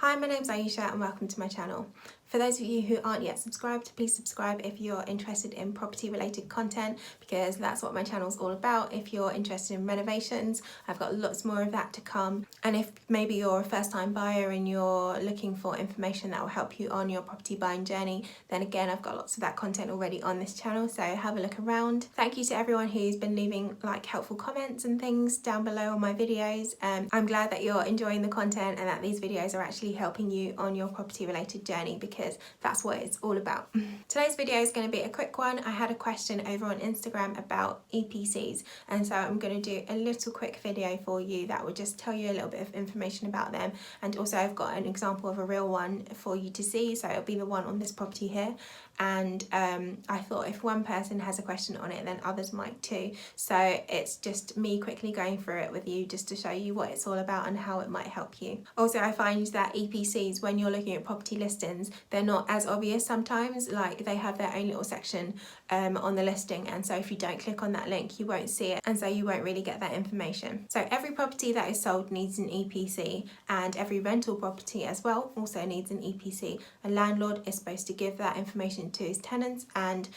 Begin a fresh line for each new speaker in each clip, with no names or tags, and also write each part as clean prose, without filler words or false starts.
Hi, my name's Aisha and welcome to my channel. For those of you who aren't yet subscribed, please subscribe if you're interested in property related content, because that's what my channel is all about. If you're interested in renovations, I've got lots more of that to come. And if maybe you're a first time buyer and you're looking for information that will help you on your property buying journey, then again, I've got lots of that content already on this channel, so have a look around. Thank you to everyone who's been leaving helpful comments and things down below on my videos. I'm glad that you're enjoying the content and that these videos are actually helping you on your property related journey, because that's what it's all about. Today's video is going to be a quick one. I had a question over on Instagram about EPCs, and so I'm going to do a little quick video for you that will just tell you a little bit of information about them, and also I've got an example of a real one for you to see, so it'll be the one on this property here. And I thought if one person has a question on it, then others might too. So it's just me quickly going through it with you just to show you what it's all about and how it might help you. Also, I find that EPCs, when you're looking at property listings, they're not as obvious sometimes. Like, they have their own little section on the listing, and so if you don't click on that link, you won't see it, and so you won't really get that information. So every property that is sold needs an EPC, and every rental property as well also needs an EPC. A landlord is supposed to give that information to his tenants, and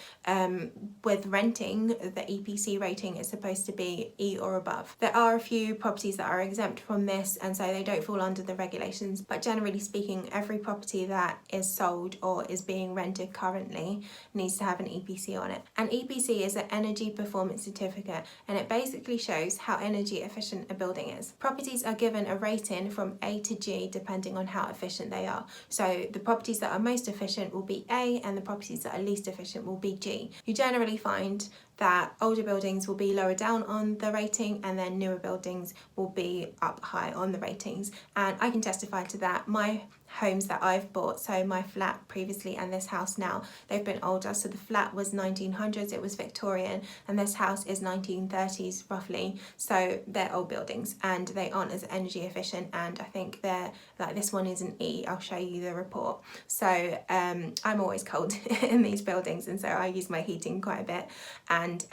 with renting, the EPC rating is supposed to be E or above. There are a few properties that are exempt from this, and so they don't fall under the regulations, but generally speaking, every property that is sold or is being rented currently needs to have an EPC on it. An EPC is an energy performance certificate, and it basically shows how energy efficient a building is. Properties are given a rating from A to G depending on how efficient they are. So the properties that are most efficient will be A, and the properties that are least efficient will be G. You generally find that older buildings will be lower down on the rating, and then newer buildings will be up high on the ratings. And I can testify to that. My homes that I've bought, so my flat previously and this house now, they've been older. So the flat was 1900s, it was Victorian, and this house is 1930s roughly. So they're old buildings and they aren't as energy efficient, and I think they're like, this one is an E. I'll show you the report. So I'm always cold in these buildings, and so I use my heating quite a bit. And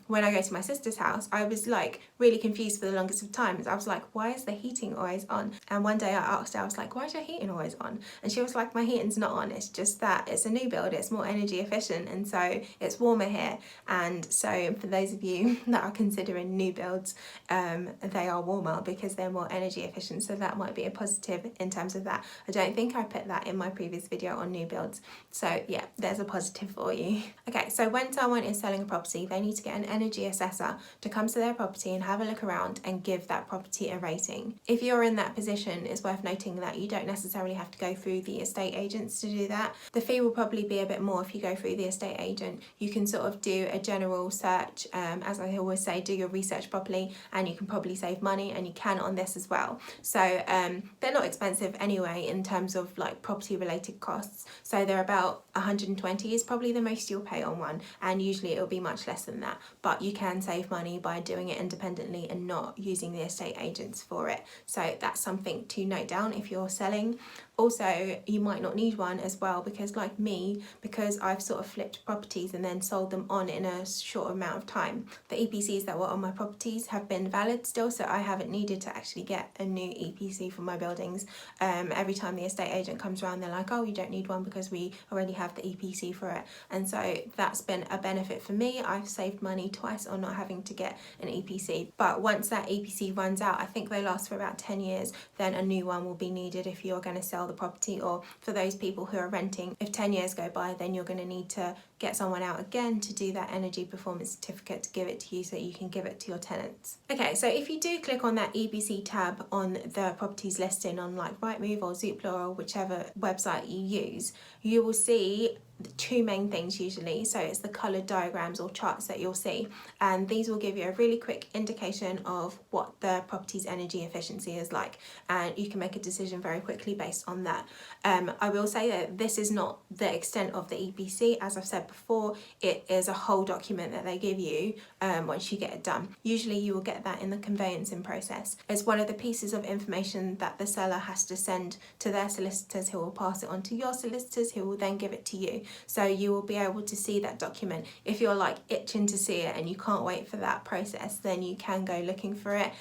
when I go to my sister's house, I was like really confused for the longest of times. I was like, why is the heating always on? And one day I asked her, I was like, why is your heating always on? And she was like, my heating's not on, it's just that it's a new build, it's more energy efficient, and so it's warmer here. And so for those of you that are considering new builds, they are warmer because they're more energy efficient, so that might be a positive in terms of that. I don't think I put that in my previous video on new builds, so yeah, there's a positive for you. Okay, so when someone is selling a property, they need to get an energy assessor to come to their property and have a look around and give that property a rating. If you're in that position, it's worth noting that you don't necessarily have to go through the estate agents to do that. The fee will probably be a bit more if you go through the estate agent. You can sort of do a general search, as I always say, do your research properly, and you can probably save money, and you can on this as well. So they're not expensive anyway in terms of like property related costs, so they're about 120 is probably the most you'll pay on one, and usually it'll be much less than that, but you can save money by doing it independently and not using the estate agents for it. So that's something to note down if you're selling. Also, you might not need one as well, because like me, because I've sort of flipped properties and then sold them on in a short amount of time, the EPCs that were on my properties have been valid still, so I haven't needed to actually get a new EPC for my buildings. Every time the estate agent comes around, they're like, oh, you don't need one because we already have the EPC for it. And so that's been a benefit for me. I've saved money twice on not having to get an EPC. But once that EPC runs out, I think they last for about 10 years, then a new one will be needed if you're going to sell the property, or for those people who are renting, if 10 years go by, then you're going to need to get someone out again to do that energy performance certificate to give it to you so you can give it to your tenants. Okay, so if you do click on that EPC tab on the properties listing on like Rightmove or Zoopla or whichever website you use, you will see the two main things usually. So it's the coloured diagrams or charts that you'll see, and these will give you a really quick indication of what the property's energy efficiency is like, and you can make a decision very quickly based on that. I will say that this is not the extent of the EPC. As I've said before, it is a whole document that they give you once you get it done. Usually you will get that in the conveyancing process. It's one of the pieces of information that the seller has to send to their solicitors, who will pass it on to your solicitors, who will then give it to you. So you will be able to see that document. If you're like itching to see it and you can't wait for that process, then you can go looking for it.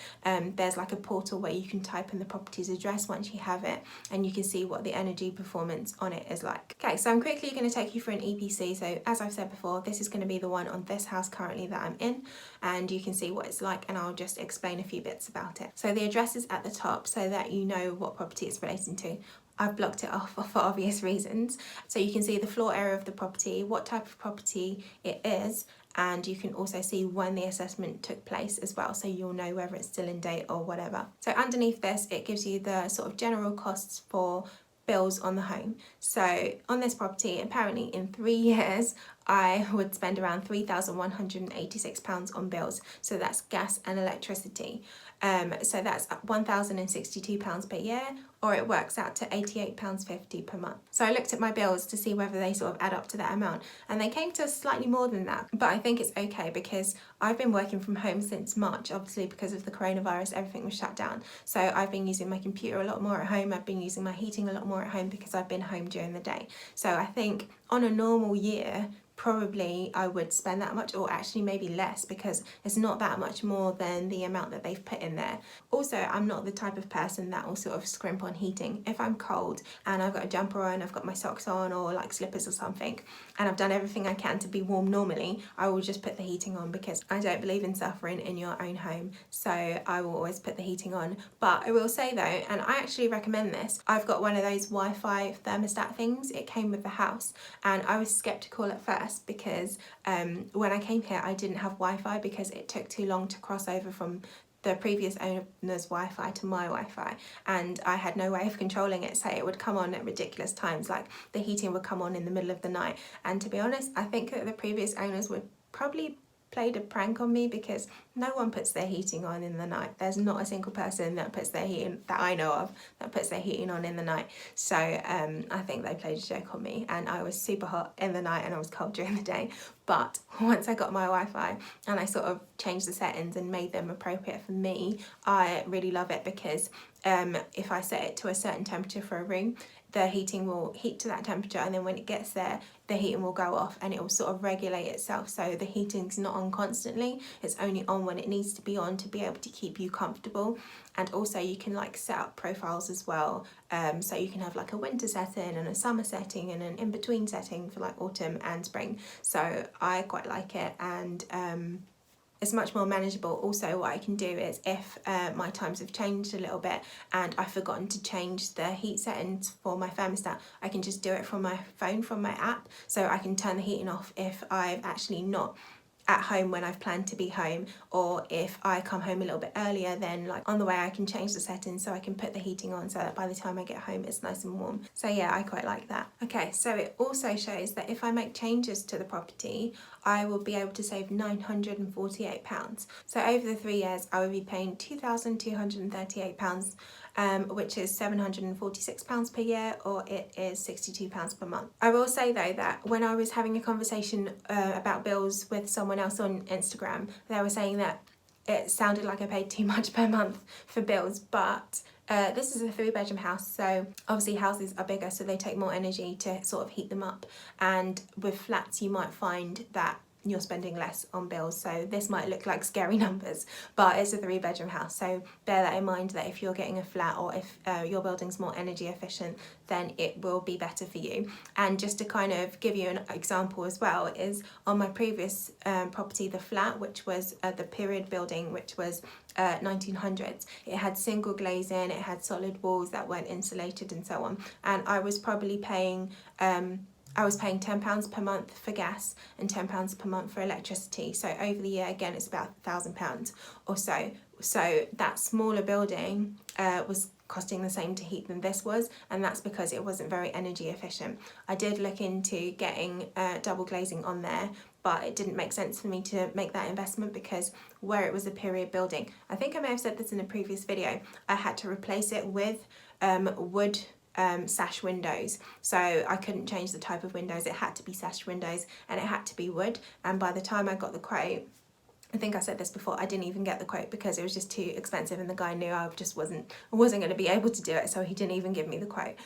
There's like a portal where you can type in the property's address once you have it, and you can see what the energy performance on it is like. Okay, so I'm quickly going to take you through an EPC. So as I've said before, this is going to be the one on this house currently that I'm in, and you can see what it's like, and I'll just explain a few bits about it. So the address is at the top so that you know what property it's relating to. I've blocked it off for obvious reasons. So you can see the floor area of the property, what type of property it is, and you can also see when the assessment took place as well, so you'll know whether it's still in date or whatever. So underneath this, it gives you the sort of general costs for bills on the home. So on this property, apparently in 3 years, I would spend around £3,186 on bills. So that's gas and electricity. So that's £1,062 per year, or it works out to £88.50 per month. So I looked at my bills to see whether they sort of add up to that amount, and they came to slightly more than that. But I think it's okay because I've been working from home since March, obviously because of the coronavirus, everything was shut down. So I've been using my computer a lot more at home. I've been using my heating a lot more at home because I've been home during the day. So I think on a normal year, probably I would spend that much, or actually maybe less, because it's not that much more than the amount that they've put in there. Also, I'm not the type of person that will sort of scrimp on heating. If I'm cold and I've got a jumper on, I've got my socks on or like slippers or something, and I've done everything I can to be warm normally, I will just put the heating on because I don't believe in suffering in your own home. So I will always put the heating on. But I will say though, and I actually recommend this, I've got one of those Wi-Fi thermostat things. It came with the house, and I was skeptical at first because when I came here I didn't have Wi-Fi because it took too long to cross over from the previous owner's Wi-Fi to my Wi-Fi, and I had no way of controlling it, so it would come on at ridiculous times. Like the heating would come on in the middle of the night, and to be honest, I think that the previous owners would probably played a prank on me because no one puts their heating on in the night. There's not a single person that puts their heating, that I know of, that puts their heating on in the night. So I think they played a joke on me, and I was super hot in the night and I was cold during the day. But once I got my Wi-Fi and I sort of changed the settings and made them appropriate for me, I really love it because if I set it to a certain temperature for a room, the heating will heat to that temperature, and then when it gets there, the heating will go off and it will sort of regulate itself. So the heating's not on constantly, it's only on when it needs to be on to be able to keep you comfortable. And also you can like set up profiles as well, so you can have like a winter setting and a summer setting and an in-between setting for like autumn and spring. So I quite like it, and it's much more manageable. Also, what I can do is if my times have changed a little bit and I've forgotten to change the heat settings for my thermostat, I can just do it from my phone, from my app. So I can turn the heating off if I've actually not at home when I've planned to be home, or if I come home a little bit earlier, then like on the way I can change the settings so I can put the heating on so that by the time I get home it's nice and warm. So yeah, I quite like that. Okay, so it also shows that if I make changes to the property, I will be able to save £948. So over the 3 years I will be paying £2,238, which is £746 per year, or it is £62 per month. I will say though that when I was having a conversation about bills with someone else on Instagram, they were saying that it sounded like I paid too much per month for bills, but this is a 3-bedroom house, so obviously houses are bigger, so they take more energy to sort of heat them up, and with flats you might find that you're spending less on bills. So this might look like scary numbers, but it's a 3-bedroom house, so bear that in mind, that if you're getting a flat or if your building's more energy efficient, then it will be better for you. And just to kind of give you an example as well, is on my previous property, the flat, which was the period building, which was 1900s, it had single glazing, it had solid walls that weren't insulated and so on, and I was probably paying £10 per month for gas and £10 per month for electricity. So over the year, again, it's about £1,000 or so. So that smaller building was costing the same to heat than this was, and that's because it wasn't very energy efficient. I did look into getting double glazing on there, but it didn't make sense for me to make that investment because where it was a period building, I think I may have said this in a previous video, I had to replace it with wood sash windows. So I couldn't change the type of windows, it had to be sash windows and it had to be wood, and by the time I got the quote I think I said this before, I didn't even get the quote because it was just too expensive, and the guy knew I wasn't going to be able to do it, so he didn't even give me the quote.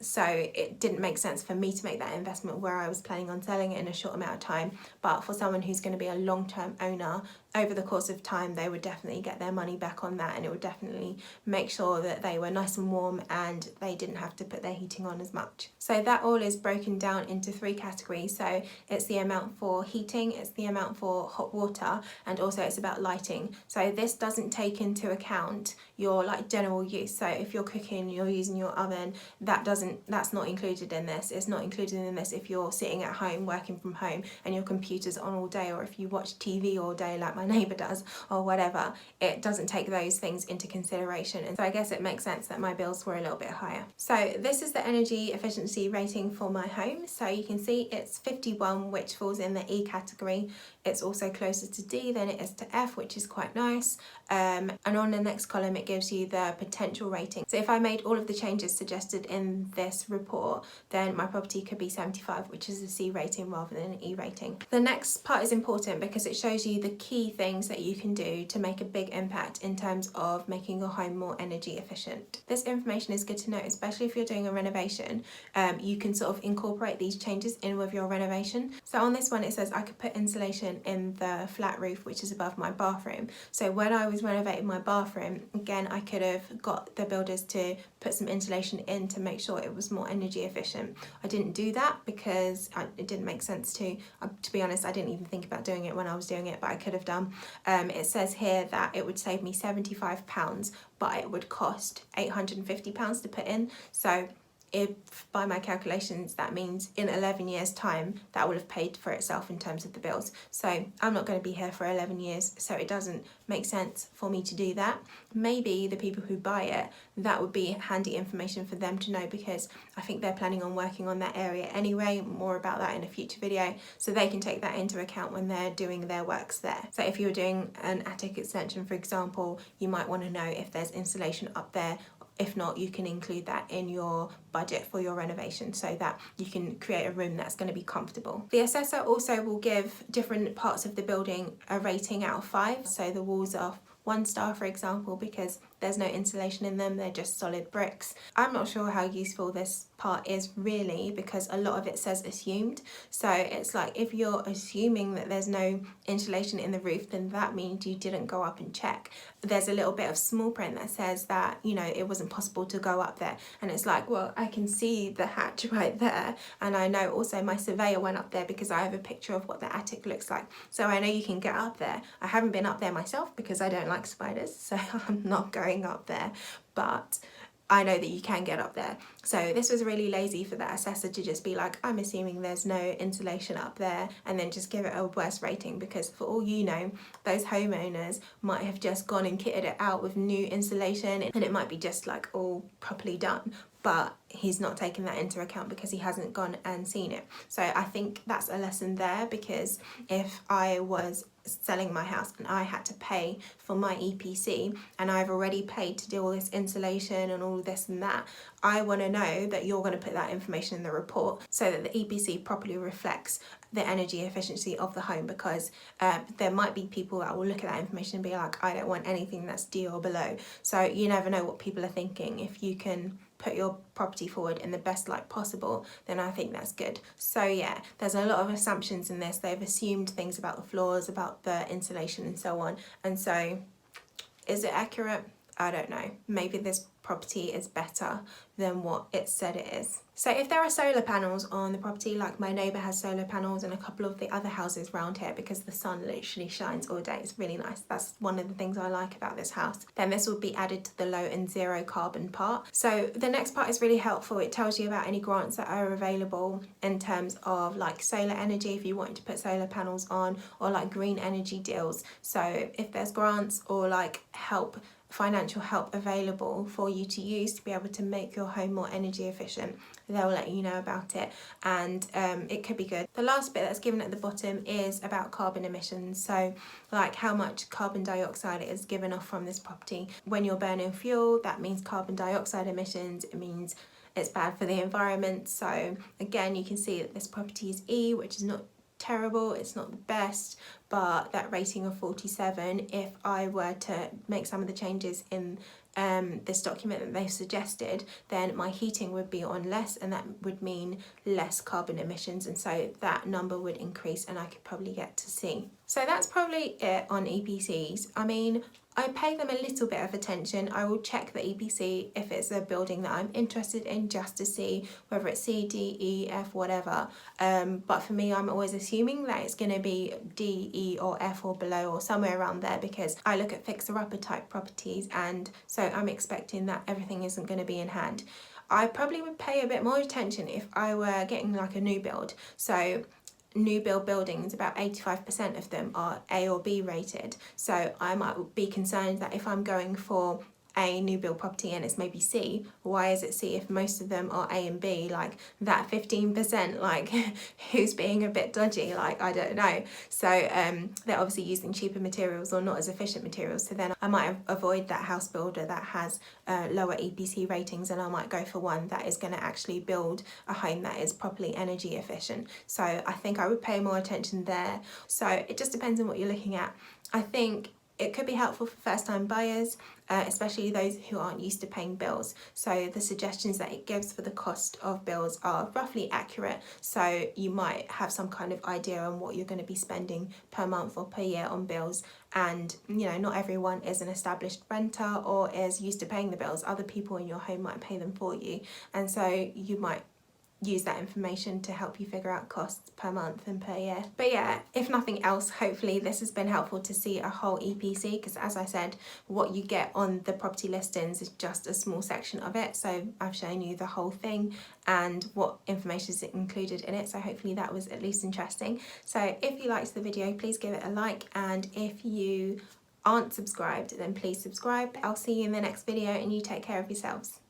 So it didn't make sense for me to make that investment where I was planning on selling it in a short amount of time. But for someone who's going to be a long-term owner, over the course of time, they would definitely get their money back on that, and it would definitely make sure that they were nice and warm and they didn't have to put their heating on as much. So that all is broken down into 3 categories. So it's the amount for heating, it's the amount for hot water, and also it's about lighting. So this doesn't take into account your like general use. So if you're cooking, you're using your oven, that's not included in this. It's not included in this if you're sitting at home working from home and your computer's on all day, or if you watch TV all day like my neighbour does or whatever. It doesn't take those things into consideration, and so I guess it makes sense that my bills were a little bit higher. So this is the energy efficiency rating for my home. So you can see it's 51, which falls in the E category. It's also closer to D than it is to F, which is quite nice. And on the next column it gives you the potential rating. So if I made all of the changes suggested in this report, then my property could be 75, which is a C rating rather than an E rating. The next part is important because it shows you the key things that you can do to make a big impact in terms of making your home more energy efficient. This information is good to know, especially if you're doing a renovation. You can sort of incorporate these changes in with your renovation. So on this one it says I could put insulation in the flat roof which is above my bathroom. So when I was renovating my bathroom, again, I could have got the builders to put some insulation in to make sure it was more energy efficient. I didn't do that because it didn't make sense to be honest. I didn't even think about doing it when I was doing it, but I could have done. It says here that it would save me £75, but it would cost £850 to put in. So if by my calculations that means in 11 years time that will have paid for itself in terms of the bills. So I'm not going to be here for 11 years, so it doesn't make sense for me to do that. Maybe the people who buy it, that would be handy information for them to know, because I think they're planning on working on that area anyway. More about that in a future video, so they can take that into account when they're doing their works there. So if you're doing an attic extension, for example, you might want to know if there's insulation up there. If not, you can include that in your budget for your renovation so that you can create a room that's going to be comfortable. The assessor also will give different parts of the building a rating out of 5. So the walls are 1 star, for example, because there's no insulation in them, they're just solid bricks. I'm not sure how useful this part is really, because a lot of it says assumed. So it's like if you're assuming that there's no insulation in the roof, then that means you didn't go up and check. There's a little bit of small print that says that, you know, it wasn't possible to go up there, and it's like, well, I can see the hatch right there, and I know also my surveyor went up there because I have a picture of what the attic looks like, so I know you can get up there. I haven't been up there myself because I don't like spiders, so I'm not going up there, but I know that you can get up there. So this was really lazy for that assessor to just be like, I'm assuming there's no insulation up there, and then just give it a worse rating, because for all you know, those homeowners might have just gone and kitted it out with new insulation, and it might be just like all properly done, but he's not taking that into account because he hasn't gone and seen it. So I think that's a lesson there, because if I was selling my house and I had to pay for my EPC, and I've already paid to do all this insulation and all this and that, I want to know that you're going to put that information in the report so that the EPC properly reflects the energy efficiency of the home, because there might be people that will look at that information and be like, I don't want anything that's D or below. So you never know what people are thinking. If you can put your property forward in the best light possible, then I think that's good. So yeah, there's a lot of assumptions in this. They've assumed things about the floors, about the insulation and so on. And so is it accurate? I don't know. Maybe this property is better than what it said it is. So if there are solar panels on the property, like my neighbour has solar panels and a couple of the other houses around here, because the sun literally shines all day, it's really nice. That's one of the things I like about this house. Then this will be added to the low and zero carbon part. So the next part is really helpful. It tells you about any grants that are available in terms of like solar energy, if you want to put solar panels on, or like green energy deals. So if there's grants or like financial help available for you to use to be able to make your home more energy efficient, they'll let you know about it, and it could be good. The last bit that's given at the bottom is about carbon emissions, so like how much carbon dioxide is given off from this property. When you're burning fuel, that means carbon dioxide emissions, it means it's bad for the environment. So again, you can see that this property is E, which is not terrible, it's not the best, but that rating of 47, if I were to make some of the changes in this document that they've suggested, then my heating would be on less, and that would mean less carbon emissions, and so that number would increase and I could probably get to C. So that's probably it on EPCs. I mean, I pay them a little bit of attention. I will check the EPC if it's a building that I'm interested in, just to see whether it's C, D, E, F, whatever. But for me, I'm always assuming that it's going to be D, E or F or below or somewhere around there, because I look at fixer-upper type properties, and so I'm expecting that everything isn't going to be in hand. I probably would pay a bit more attention if I were getting like a new build. So new build buildings, about 85% of them are A or B rated, so I might be concerned that if I'm going for a new build property and it's maybe C, why is it C if most of them are A and B? Like that 15%, like who's being a bit dodgy? Like, I don't know. So they're obviously using cheaper materials or not as efficient materials, so then I might avoid that house builder that has lower EPC ratings, and I might go for one that is going to actually build a home that is properly energy efficient. So I think I would pay more attention there. So it just depends on what you're looking at. I think it could be helpful for first-time buyers, especially those who aren't used to paying bills. So the suggestions that it gives for the cost of bills are roughly accurate, so you might have some kind of idea on what you're going to be spending per month or per year on bills. And you know, not everyone is an established renter or is used to paying the bills. Other people in your home might pay them for you, and so you might use that information to help you figure out costs per month and per year. But yeah, if nothing else, hopefully this has been helpful to see a whole EPC, because as I said, what you get on the property listings is just a small section of it. So I've shown you the whole thing and what information is included in it, so hopefully that was at least interesting. So if you liked the video, please give it a like, and if you aren't subscribed, then please subscribe. I'll see you in the next video, and you take care of yourselves.